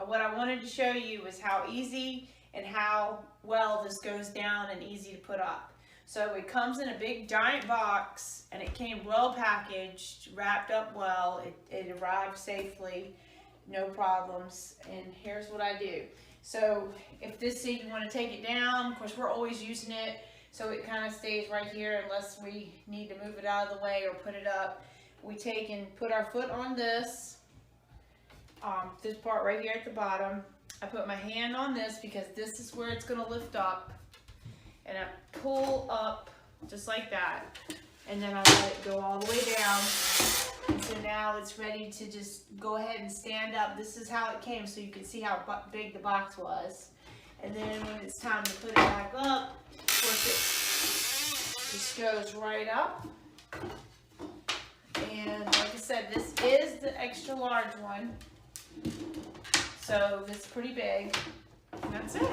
what I wanted to show you was how easy and how well this goes down and easy to put up. So it comes in a big giant box, and it came well packaged, wrapped up well. It arrived safely, no problems. And here's what I do. So if this seed, you want to take it down, of course we're always using it, so it kind of stays right here unless we need to move it out of the way or put it up. We take and put our foot on this part right here at the bottom. I put my hand on this because this is where it's going to lift up, and I pull up just like that, and then I let it go all the way down. And so now it's ready to just go ahead and stand up. This is how it came, so you can see how big the box was. And then when it's time to put it back up, of course it just goes right up. And like I said, this is the extra large one, so it's pretty big. And that's it.